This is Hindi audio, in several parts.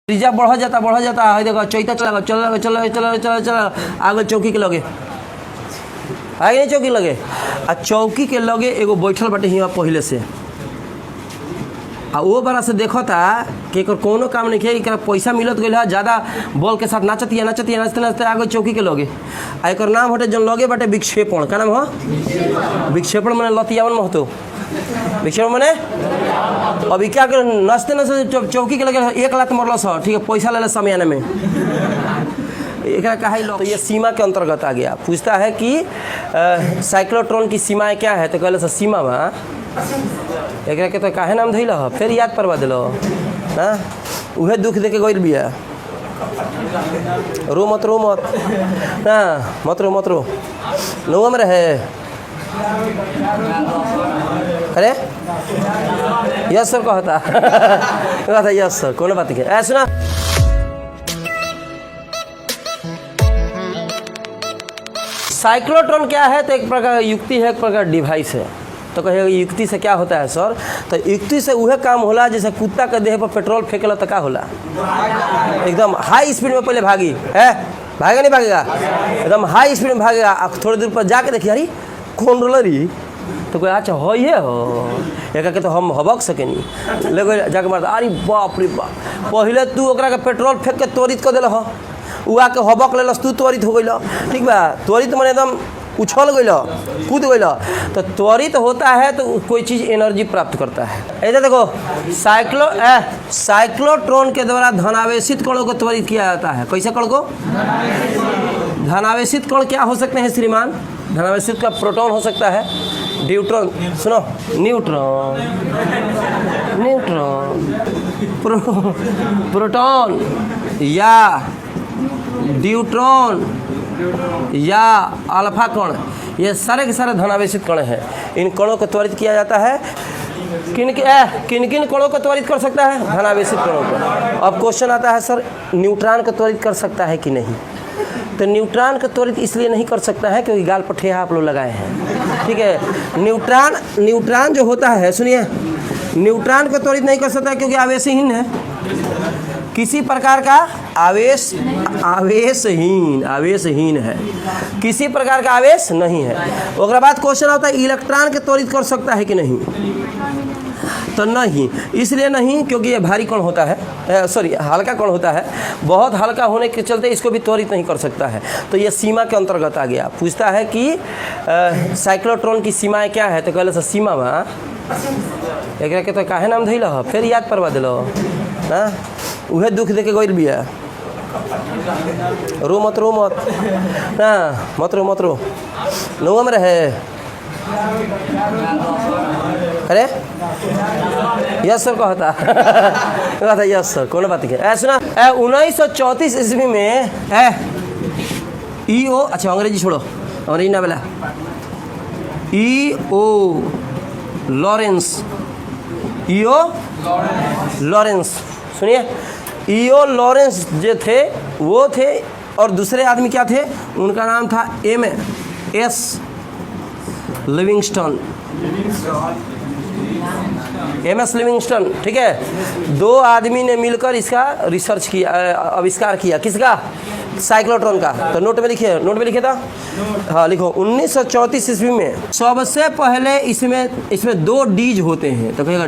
रिजर्व बढ़ जाता है। देखो चौथा चला आगे चौकी के लगे आगे नहीं चौकी लगे आ चौकी के लगे एगो बैठल बाटे हियाँ पहले से आ वो बड़ा से देखो था कि कोनो काम नहीं किया पैसा मिलत गई है ज़्यादा बॉल के साथ नाचती नाचते आगे चौकी के लगे आ एक नाम हटे जन लगे बाटे विक्षेपण। का नाम हो? विक्षेपण मैंने लतियावन महतो विक्षेपण मैंने अभी क्या कर नाचते नाचते चौकी के लगे 1 लाख मरल सर ठीक है पैसा ले समय में एक कहा तो ये सीमा के अंतर्गत आ गया। पूछता है कि साइक्लोट्रॉन की सीमाएं क्या है तो कहले सीमा में एक के तो काहे नाम धैल फिर याद करवा दिल हाँ उहे दुख दे के गई बिया रो मत हाँ मत रो नौवा में रहे अरे यस सर कहता यस सर कोनो बात नहीं सुना। साइक्लोट्रॉन क्या है तो एक प्रकार युक्ति है एक प्रकार डिवाइस है। तो कहेगा युक्ति से क्या होता है सर तो युक्ति से वह काम होला जैसे कुत्ता के देह पर पेट्रोल फेंकला तो क्या होला एकदम हाई स्पीड में पहले भागी है भागेगा नहीं भागेगा एकदम हाई स्पीड में भागेगा आप थोड़ी दूर पर जाके देखिए अरे कौन रोलर ही तो कोई अच्छा हो ये हो एक के तो हम हबक सके नहीं लेकिन जाके मारता अरे बाप रे बाप पहले तू ओकरा के पेट्रोल फेंक के त्वरित कर दिल हो उ आके हबक लेलस तू त्वरित हो गइल ठीक बा त्वरित मैंने एकदम उछल गइल कूद गइल तो त्वरित होता है तो कोई चीज़ एनर्जी प्राप्त करता है। ऐसे देखो साइक्लोट्रॉन के द्वारा धनावेशित कणों को त्वरित किया जाता है। कैसे कण को धनावेशित कण क्या हो सकते हैं श्रीमान? धनावेशित का प्रोटॉन हो सकता है न्यूट्रॉन सुनो प्रोटॉन या ड्यूट्रॉन या अल्फा कण ये सारे के सारे धनावेशित कण हैं। इन कणों को त्वरित किया जाता है किन किन कणों को त्वरित कर सकता है? धनावेशित कणों को। अब क्वेश्चन आता है सर न्यूट्रॉन को त्वरित कर सकता है कि नहीं? तो न्यूट्रॉन को त्वरित इसलिए नहीं कर सकता है क्योंकि गाल पर ठेहा आप लोग लगाए हैं ठीक है। न्यूट्रॉन जो होता है सुनिए न्यूट्रॉन को त्वरित नहीं कर सकता क्योंकि आवेशहीन है किसी प्रकार का आवेशहीन है किसी प्रकार का आवेश नहीं है। उसके बाद क्वेश्चन आता है इलेक्ट्रॉन के त्वरित कर सकता है कि नहीं? तो नहीं इसलिए नहीं क्योंकि ये भारी कण होता है सॉरी हल्का कण होता है बहुत हल्का होने के चलते इसको भी त्वरित नहीं कर सकता है। तो ये सीमा के अंतर्गत आ गया। पूछता है कि साइक्लोट्रॉन की सीमाएं क्या है तो कहले सीमा में एक के तो काहे नाम धैल फिर याद करवा दिल हाँ उहे दुख दे के गई बिया रो मत हाँ मत रो नौवा में रहे अरे यस सर कहता यस सर कोनो बात नहीं सुना। 1934 ईस्वी में ईओ अच्छा अंग्रेजी छोड़ो अंग्रेजी ना बोला ईओ लॉरेंस सुनिए ईओ लॉरेंस जो थे वो थे और दूसरे आदमी क्या थे उनका नाम था MS लिविंगस्टन ठीक है। दो आदमी ने मिलकर इसका रिसर्च किया आविष्कार किया किसका? साइक्लोट्रॉन का। तो नोट में लिखे था हाँ लिखो 1934 ईस्वी में सबसे पहले इसमें 2 डीज होते हैं तो कहेगा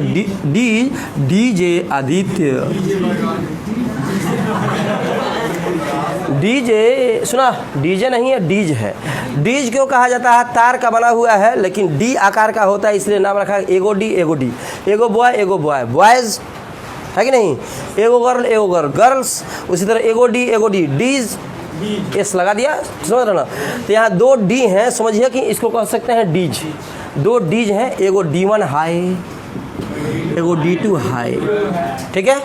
डीजे आदित्य डीजे सुना डीजे नहीं है डीज है। डीज क्यों कहा जाता है? तार का बना हुआ है लेकिन डी आकार का होता है इसलिए नाम रखा है एगो डी एगो बॉय बॉयज है कि नहीं एगो गर्ल गर्ल्स उसी तरह एगो डी डीज एस लगा दिया समझ रहे ना। तो यहाँ 2 डी हैं समझिए कि इसको कह सकते हैं डीज 2 डीज हैं एगो D1 हाई एगो D2 हाई ठीक है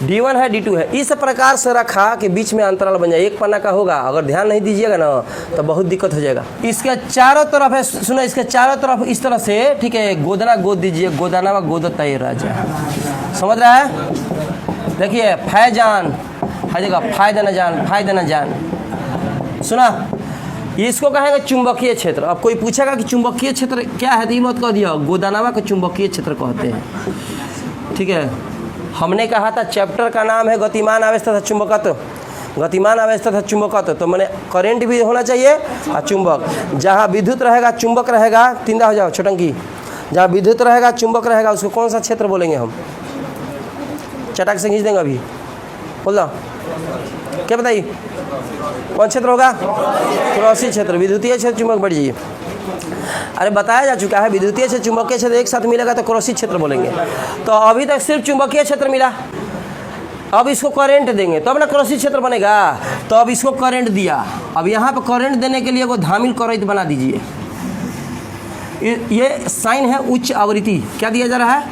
D1 है D2 है इस प्रकार से रखा कि बीच में अंतराल बन जाए एक पन्ना का होगा अगर ध्यान नहीं दीजिएगा ना तो बहुत दिक्कत हो जाएगा। इसके चारों तरफ है सुनो इसके चारों तरफ इस तरह से ठीक है गोदना गोद दीजिए गोदाना व गोदता ये राजा समझ रहा है। देखिए फैजान हर जगह फायदा न जान सुना इसको कहेंगे चुंबकीय क्षेत्र। अब कोई पूछेगा कि चुंबकीय क्षेत्र क्या है तो ये मत कह दिया गोदानावा का चुंबकीय क्षेत्र कहते हैं ठीक है। हमने कहा था चैप्टर का नाम है गतिमान आवेश तथा चुंबकत्व। गतिमान आवेश तथा चुंबकत्व, तो मैंने करंट भी होना चाहिए और चुंबक। जहाँ विद्युत रहेगा चुंबक रहेगा, तीनदा हो जाओ छोटंकी, जहाँ विद्युत रहेगा चुंबक रहेगा उसको कौन सा क्षेत्र बोलेंगे हम? चटाक से खींच देंगे अभी, बोल दो क्या बताइए कौन क्षेत्र होगा? क्रॉसी क्षेत्र। विद्युतीय क्षेत्र चुंबक बढ़ जाइए। अरे बताया जा चुका है विद्युतीय क्षेत्र चुंबकीय क्षेत्र एक साथ मिलेगा तो क्रॉसी क्षेत्र बोलेंगे। तो अभी तक सिर्फ चुंबकीय क्षेत्र मिला, अब इसको करंट देंगे तो अपना क्रॉसी क्षेत्र बनेगा। तो अब इसको करंट दिया, अब यहाँ पर करंट देने के लिए वो धामिल करंट बना दीजिए। ये साइन है उच्च आवृत्ति, क्या दिया जा रहा है?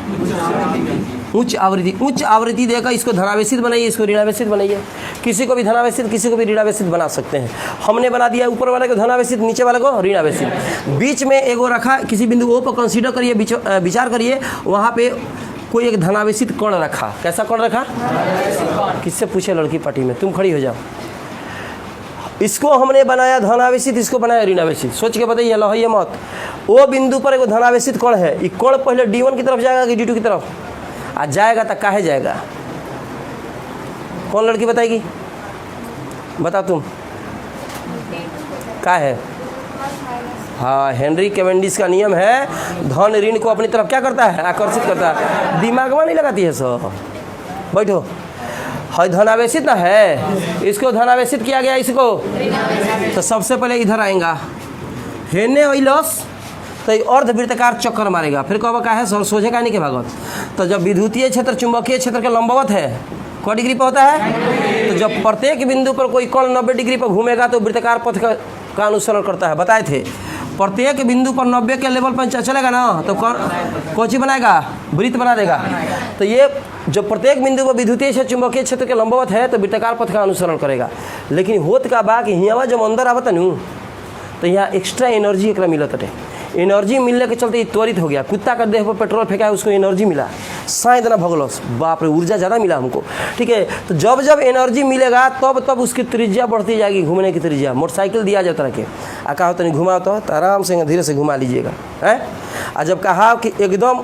उच्च आवृत्ति। उच्च आवृत्ति देकर इसको धनावेशित बनाइए, इसको ऋणावेशित बनाइए। किसी को भी धनावेशित किसी को भी ऋणावेशित बना सकते हैं। हमने बना दिया ऊपर वाले को धनावेशित, नीचे वाले को ऋणावेशित। बीच में एगो रखा, किसी बिंदु ओ पर कंसीडर करिए, विचार करिए, वहाँ पे कोई एक धनावेशित कण रखा। कैसा कण रखा? किससे पूछे लड़की पार्टी में? तुम खड़ी हो जाओ। इसको हमने बनाया धनावेशित, इसको बनाया ऋणावेशित। सोच के बताइए, लहिए मत। वो बिंदु पर एक धनावेशित कण है, ये कण पहले D1 की तरफ जाएगा कि D2 की तरफ? आज जाएगा तो काहे जाएगा? कौन लड़की बताएगी? बता तुम, क्या है? हाँ, हेनरी कैवेंडिश का नियम है, धन ऋण को अपनी तरफ क्या करता है? आकर्षित करता है। दिमाग में नहीं लगाती है सब। बैठो, है धनावेशित ना है, इसको धनावेशित किया गया, इसको तो सबसे पहले इधर आएगा हेने ओइलस, तो अर्धवृत्ताकार चक्कर मारेगा। फिर कब का है सोझे का नहीं के भागवत। तो जब विद्युतीय क्षेत्र चुंबकीय क्षेत्र के लंबवत है, क डिग्री पर होता है, तो जब प्रत्येक बिंदु पर कोई कण 90 डिग्री पर घूमेगा तो वृत्ताकार पथ का अनुसरण करता है। बताए थे प्रत्येक बिंदु पर 90 के लेवल पर चलेगा ना तो कौन सी बनाएगा? वृत्त बना देगा। तो ये जो प्रत्येक बिंदु पर विद्युतीय क्षेत्र चुंबकीय क्षेत्र के लंबवत है तो वृत्ताकार पथ का अनुसरण करेगा। लेकिन होत का बा कि यहाँ जब अंदर आवत नू तो यहाँ एक्स्ट्रा एनर्जी एक मिलत है। एनर्जी मिलने के चलते ये त्वरित हो गया। कुत्ता का देह पर पेट्रोल फेंका है, उसको एनर्जी मिला, शायद ना भगलोस, बाप रे ऊर्जा ज़्यादा मिला हमको। ठीक है, तो जब जब एनर्जी मिलेगा तब उसकी त्रिज्या बढ़ती जाएगी, घूमने की त्रिज्या। मोटरसाइकिल दिया जाता है कि कहा तो नहीं घुमाओ तो आराम से धीरे से घुमा लीजिएगा है। और जब कहा कि एकदम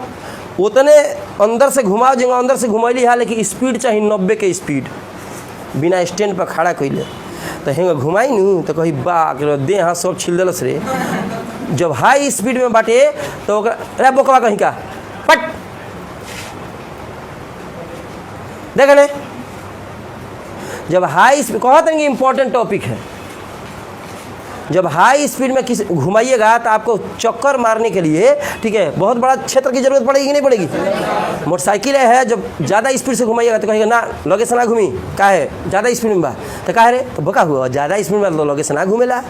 उतने अंदर से घुमाओ जगह अंदर से घुमैली है, लेकिन स्पीड चाहिए 90 के स्पीड, बिना स्टैंड पर खड़ा कैले तो हेंगे घुमाई नू तो कही बा दे हाँ सब छिल दिलस रे। जब हाई स्पीड में बाटे तो अरे बोकवा कहीं का पट देख ले। जब हाई स्पीड कहते हैं कि इम्पोर्टेंट टॉपिक है, जब हाई स्पीड में किस घुमाइएगा तो आपको चक्कर मारने के लिए, ठीक है, बहुत बड़ा क्षेत्र की जरूरत पड़ेगी कि नहीं पड़ेगी? मोटरसाइकिल है, जब ज़्यादा स्पीड से घुमाइएगा तो कहेगा ना लगे से ना घूमी, का है ज़्यादा स्पीड में बा तो का है रे तो बोका हुआ ज़्यादा स्पीड में लगे से ना घूमेला।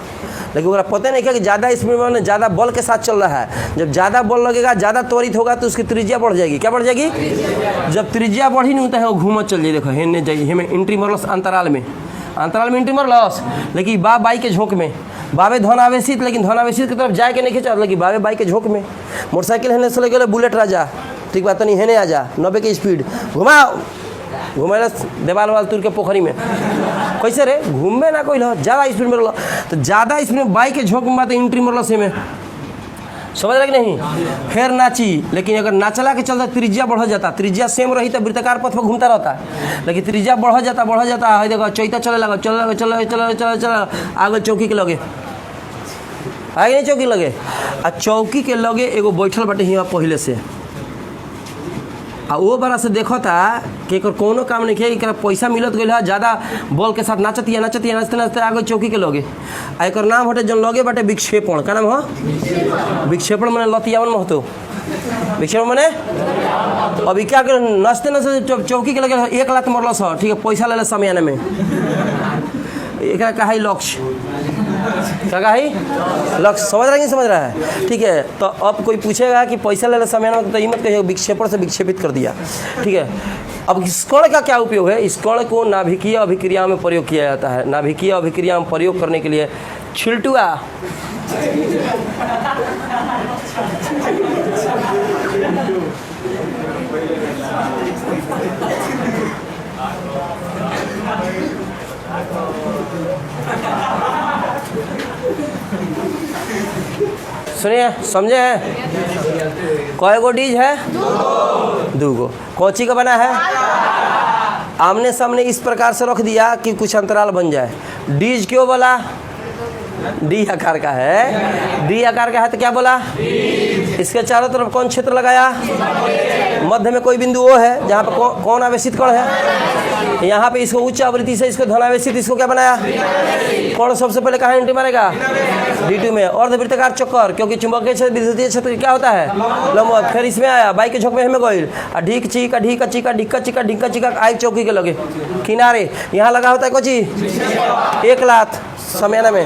लेकिन वो पता नहीं क्या कि ज़्यादा स्पीड में ज़्यादा बल के साथ चल रहा है। जब ज़्यादा बल लगेगा, ज़्यादा त्वरित होगा तो उसकी त्रिज्या बढ़ जाएगी। क्या बढ़ जाएगी? जब त्रिज्या बढ़ी नहीं होता है वो घूमत चल जाए। देखो हेने जाइए, हमें एंट्री मरलस अंतराल में एंट्री मरलस, लेकिन बा बाई के झोंक में बाबे धन आवेशित, लेकिन धन आवेशित की तरफ जाए के नहीं खींचा, लेकिन बाबे बाई के झोंक में। मोटरसाइकिल हेने से लगे बुलेट राजा, ठीक बात नहीं, हेने आ जा 90 की स्पीड घुमाओ, घुमाइल देवाल वाल तुर के पोखरी में कैसे रे घूमे ना कोई ज़्यादा स्पीड में रहा तो ज़्यादा स्पीड में बाइक के झोंक में बात एंट्री मरल से में समझ रहे कि नहीं? फिर नाची, लेकिन अगर नाचला के चलता त्रिज्या बढ़ जाता, त्रिज्या सेम रही तो वृत्ताकार पथ पर घूमता रहता, लेकिन त्रिज्या बढ़ जाता है। देखो चौथा चले लगा चल आगे चौकी के लगे आगे नहीं चौकी लगे आ चौकी के लगे एगो बैठल बाटे हियाँ पहले से आ वो बड़ा से देखो था कि एक कोनो काम नहीं किया, पैसा मिलत गई है ज़्यादा बॉल के साथ नाचती नाचते आगे चौकी के लगे। आ एक नाम हटे जन लगे बाटे विक्षेपण। का नाम हो? विक्षेपण मैंने लतियावन में होतो विक्षेपण मैंने अभी क्या कर नाचते चौकी के लगे 1 लाख मरल सर, ठीक है, पैसा ले समय में एक कहा लक्ष्य क्या कहा लक्ष्य। समझ रहा है नहीं समझ रहा है? ठीक है, तो अब कोई पूछेगा कि पैसा ले समय में तो ये मत कहिए विक्षेपण से विक्षेपित कर दिया। ठीक है, अब इस कण का क्या उपयोग है? इस कण को नाभिकीय अभिक्रिया में प्रयोग किया जाता है। नाभिकीय अभिक्रिया में प्रयोग करने के लिए छिलटुआ सुनिए समझे हैं? कय गो डीज है? 2 गो। कौची का बना है? आमने सामने इस प्रकार से रख दिया कि कुछ अंतराल बन जाए। डीज क्यों बोला? डी आकार का है, डी आकार का है तो क्या बोला? इसके चारों तरफ कौन क्षेत्र लगाया? मध्य में कोई बिंदु वो है जहाँ पर कौन आवेशित कण है? यहाँ पे इसको उच्च आवृत्ति से इसको धनावेशित, इसको क्या बनाया? कौन सबसे पहले कहाँ एंट्री मारेगा? D2 में। अर्धवृत्ताकार चक्कर, क्योंकि चुंबकीय क्षेत्र विद्युतीय क्षेत्र क्या होता है? लंबवत। फिर इसमें आया बाई के झोंक में हमें गोइल ढीक चीका ढीका चीका ढिक्का चीका ढिक्का चीका आई चौकी के लगे किनारे यहाँ लगा होता है कोची 1 लात समयाना में।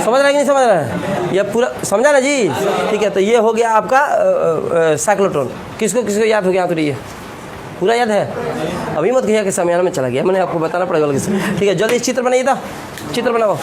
समझ रहा है कि नहीं समझ रहा है? यह पूरा समझा ना जी? ठीक है, तो ये हो गया आपका साइक्लोट्रॉन। किसको किसको याद हो गया? तो ये पूरा याद है? अभी मत कहिए कि समयाना में चला गया, मैंने आपको बताना पड़ेगा। ठीक है, जल्दी चित्र बनाइए, तो चित्र बनाओ।